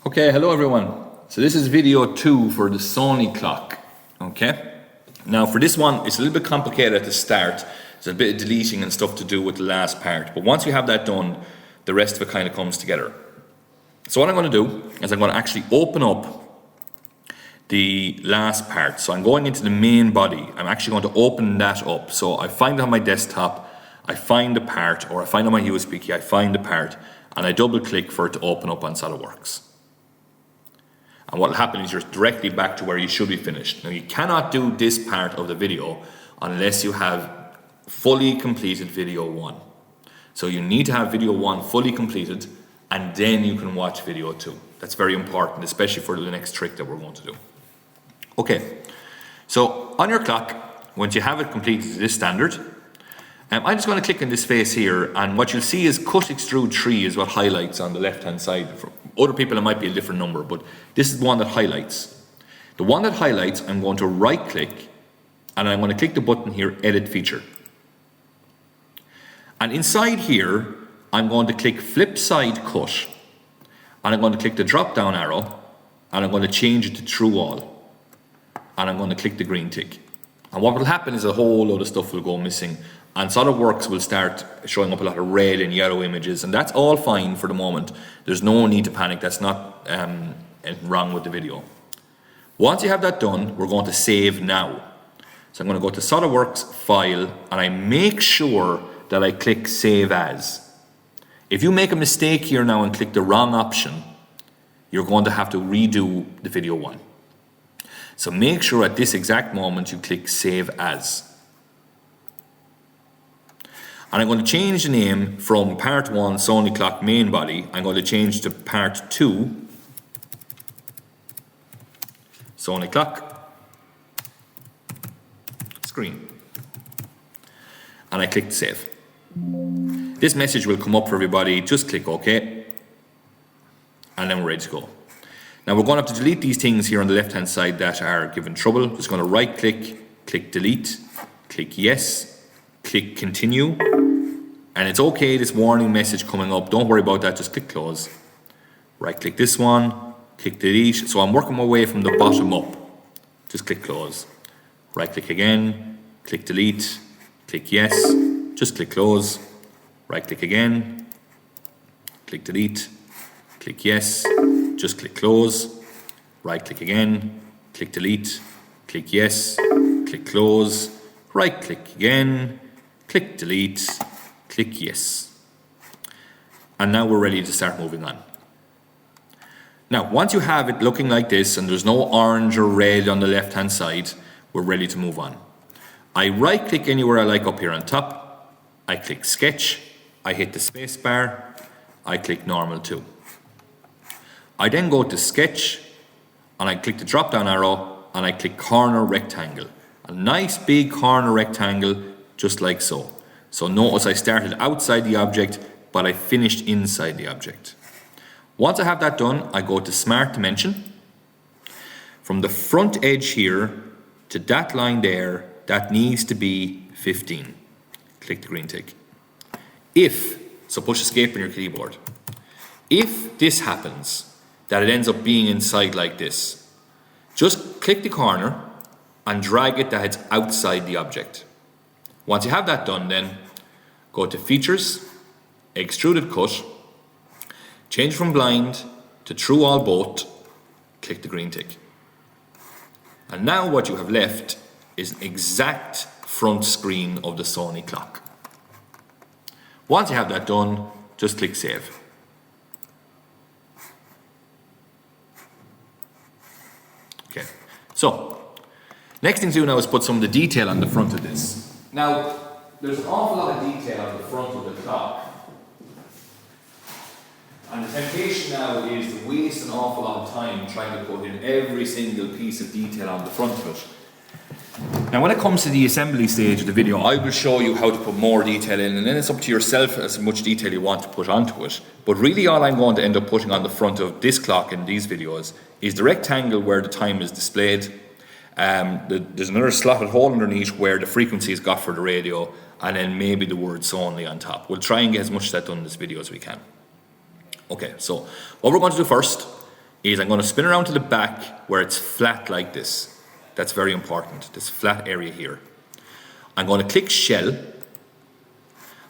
Okay, hello everyone. So this is video 2 for the Sony Clock. Okay. Now for this one, it's a little bit complicated at the start. There's a bit of deleting and stuff to do with the last part. But once you have that done, the rest of it kind of comes together. So what I'm going to do is I'm going to actually open up the last part. So I'm going into the main body. I'm actually going to open that up. So I find it on my desktop, I find the part, or I find on my USB key, I find the part, and I double click for it to open up on SolidWorks. And what will happen is you're directly back to where you should be finished. Now you cannot do this part of the video unless you have fully completed video 1. So you need to have video 1 fully completed, and then you can watch video 2. That's very important, especially for the next trick that we're going to do. Okay, so on your clock, once you have it completed to this standard, I'm just going to click on this face here, and what you'll see is cut extrude 3 is what highlights on the left hand side. For other people it might be a different number, but this is the one that highlights. The one that highlights, I'm going to right click and I'm going to click the button here, edit feature. And inside here I'm going to click flip side cut, and I'm going to click the drop down arrow, and I'm going to change it to true all, and I'm going to click the green tick. And what will happen is a whole load of stuff will go missing, and SolidWorks will start showing up a lot of red and yellow images, and that's all fine for the moment. There's no need to panic. That's not anything wrong with the video. Once you have that done, we're going to save now. So I'm going to go to SolidWorks File, and I make sure that I click Save As. If you make a mistake here now and click the wrong option, you're going to have to redo the video 1. So make sure at this exact moment you click Save As. And I'm going to change the name from part 1 Sony Clock main body. I'm going to change to part 2 Sony Clock screen. And I click Save. This message will come up for everybody. Just click OK. And then we're ready to go. Now we're going to have to delete these things here on the left hand side that are giving trouble. Just going to right click, click delete, click yes, click continue. And it's okay, this warning message coming up, don't worry about that, just click close. Right click this one, click delete. So I'm working my way from the bottom up. Just click close. Right click again, click delete, click yes, just click close. Right click again, click delete, click yes, just click close. Right click again, click delete, click yes, click close. Right click again, click delete, click yes. And now we're ready to start moving on. Now, once you have it looking like this and there's no orange or red on the left hand side, we're ready to move on. I right click anywhere I like up here on top. I click sketch. I hit the space bar. I click normal 2. I then go to sketch and I click the drop down arrow and I click corner rectangle. A nice big corner rectangle just like so. So notice I started outside the object, but I finished inside the object. Once I have that done, I go to Smart Dimension. From the front edge here to that line there, that needs to be 15. Click the green tick. So push escape on your keyboard. If this happens, that it ends up being inside like this, just click the corner and drag it that it's outside the object. Once you have that done, then go to Features, Extruded Cut, change from blind to true all both, click the green tick. And now what you have left is an exact front screen of the Sony Clock. Once you have that done, just click Save. Okay, so next thing to do now is put some of the detail on the front of this. Now, there's an awful lot of detail on the front of the clock. And the temptation now is to waste an awful lot of time trying to put in every single piece of detail on the front of it. Now when it comes to the assembly stage of the video, I will show you how to put more detail in, and then it's up to yourself as much detail you want to put onto it. But really all I'm going to end up putting on the front of this clock in these videos is the rectangle where the time is displayed. There's another slotted hole underneath where the frequency is got for the radio, and then maybe the word Sony on top. We'll try and get as much of that done in this video as we can. Okay, so what we're going to do first is I'm going to spin around to the back where it's flat like this. That's very important, this flat area here. I'm going to click shell, and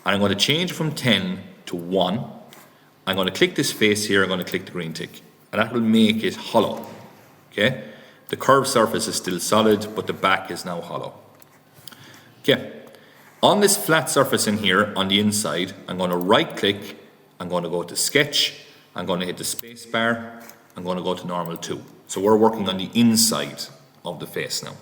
I'm going to change from 10 to 1. I'm going to click this face here, I'm going to click the green tick, and that will make it hollow. Okay? The curved surface is still solid, but the back is now hollow. Okay. On this flat surface in here, on the inside, I'm going to right click, I'm going to go to sketch, I'm going to hit the space bar, I'm going to go to normal 2. So we're working on the inside of the face now.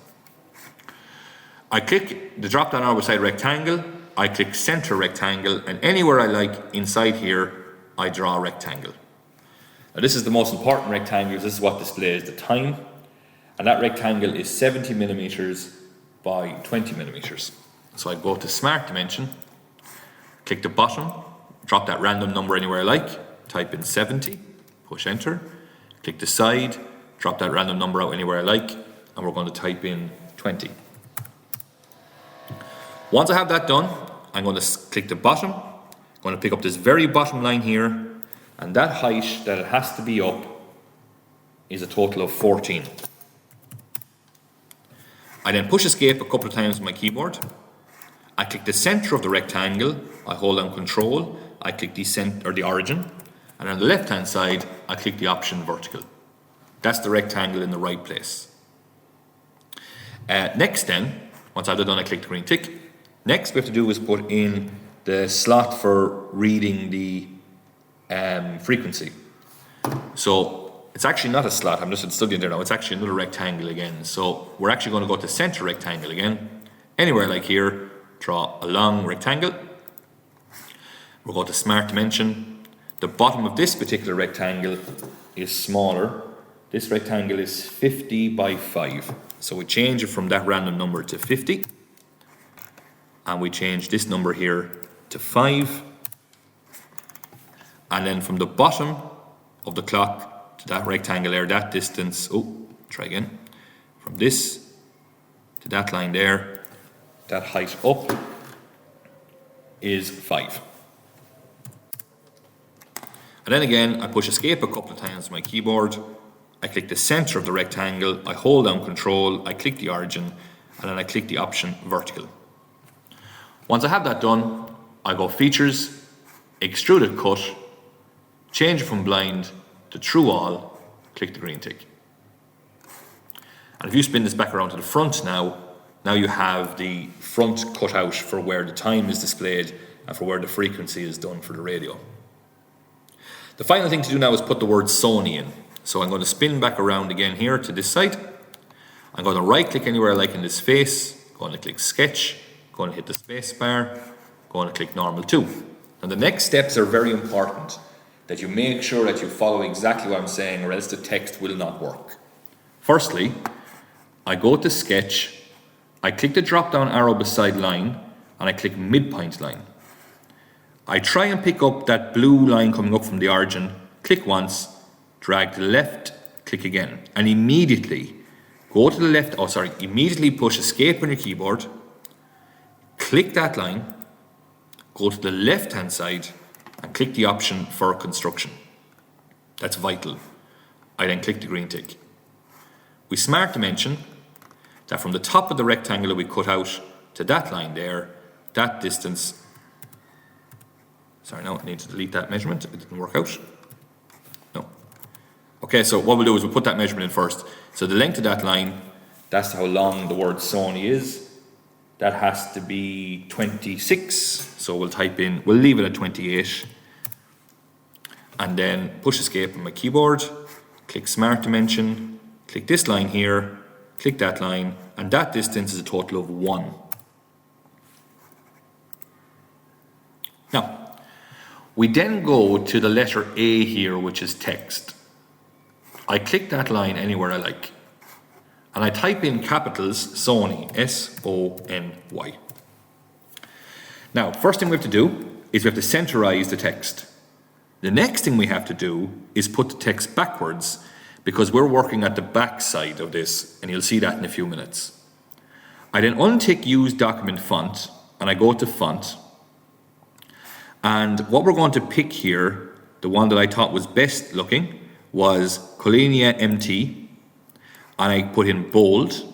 I click the drop down arrow beside rectangle, I click center rectangle, and anywhere I like inside here, I draw a rectangle. Now this is the most important rectangle, this is what displays the time, and that rectangle is 70 millimeters by 20 millimeters. So I go to Smart Dimension, click the bottom, drop that random number anywhere I like, type in 70, push enter, click the side, drop that random number out anywhere I like, and we're going to type in 20. Once I have that done, I'm going to click the bottom, I'm going to pick up this very bottom line here, and that height that it has to be up is a total of 14. I then push escape a couple of times on my keyboard. I click the center of the rectangle, I hold down control, I click the center or the origin, and on the left hand side I click the option vertical. That's the rectangle in the right place. Next then, once I've done I click the green tick. Next we have to do is put in the slot for reading the frequency. So it's actually not a slot, I'm just studying there now, it's actually another rectangle again. So we're actually going to go to center rectangle again. Anywhere like here, draw a long rectangle. We'll go to Smart Dimension. The bottom of this particular rectangle is smaller. This rectangle is 50 by 5. So we change it from that random number to 50. And we change this number here to 5. And then from the bottom of the clock to that rectangle there, that distance, try again. From this to that line there, that height up is 5. And then again, I push escape a couple of times on my keyboard. I click the center of the rectangle, I hold down control, I click the origin, and then I click the option vertical. Once I have that done, I go features, extruded cut, change it from blind to true all, click the green tick. And if you spin this back around to the front now you have the front cut out for where the time is displayed and for where the frequency is done for the radio. The final thing to do now is put the word Sony in. So I'm going to spin back around again here to this side. I'm going to right click anywhere I like in this face, going to click sketch, going to hit the space bar, going to click normal 2. And the next steps are very important, that you make sure that you follow exactly what I'm saying or else the text will not work. Firstly, I go to sketch, I click the drop down arrow beside line and I click midpoint line. I try and pick up that blue line coming up from the origin, click once, drag to the left, click again, and immediately go to the left, immediately push escape on your keyboard, click that line, go to the left hand side and click the option for construction. That's vital. I then click the green tick. We Smart Dimension that from the top of the rectangle that we cut out to that line there, that distance, I need to delete that measurement, it didn't work out. No. Okay, so what we'll do is we'll put that measurement in first. So the length of that line, that's how long the word Sony is. That has to be 26, so we'll leave it at 28. And then push escape on my keyboard, click Smart Dimension, click this line here, click that line, and that distance is a total of 1. Now, we then go to the letter A here, which is text. I click that line anywhere I like. And I type in capitals Sony, S-O-N-Y. Now, first thing we have to do is we have to centerize the text. The next thing we have to do is put the text backwards because we're working at the back side of this, and you'll see that in a few minutes. I then untick Use Document Font, and I go to Font. And what we're going to pick here, the one that I thought was best looking, was Colenia MT, and I put in bold,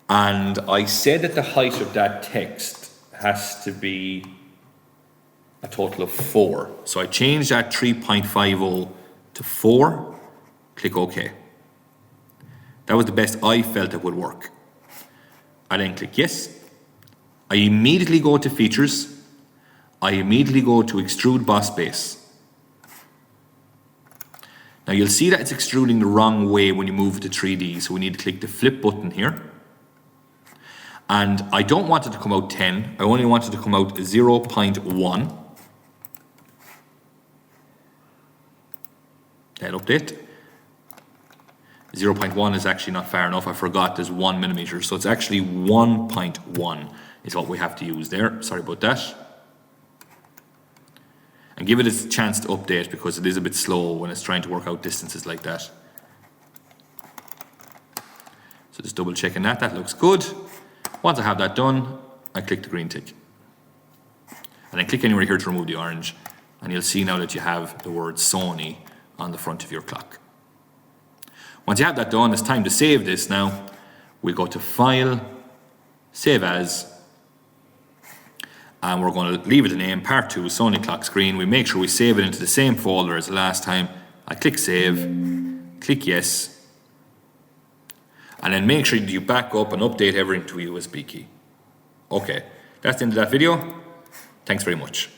and I said that the height of that text has to be a total of 4. So I changed that 3.50 to 4, click OK. That was the best I felt it would work. I then click yes. I immediately go to features. I immediately go to extrude boss base. Now you'll see that it's extruding the wrong way when you move it to 3D, so we need to click the flip button here. And I don't want it to come out 10, I only want it to come out 0.1. That update. 0.1 is actually not far enough, I forgot there's 1 millimeter, so it's actually 1.1 is what we have to use there, sorry about that. And give it a chance to update because it is a bit slow when it's trying to work out distances like that. So just double checking that looks good. Once I have that done, I click the green tick. And then click anywhere here to remove the orange, and you'll see now that you have the word Sony on the front of your clock. Once you have that done, it's time to save this now. We'll go to File, Save As, and we're going to leave it the name Part 2 Sony Clock Screen. We make sure we save it into the same folder as the last time. I click Save, click Yes, and then make sure that you back up and update everything to a USB key. Okay, that's the end of that video. Thanks very much.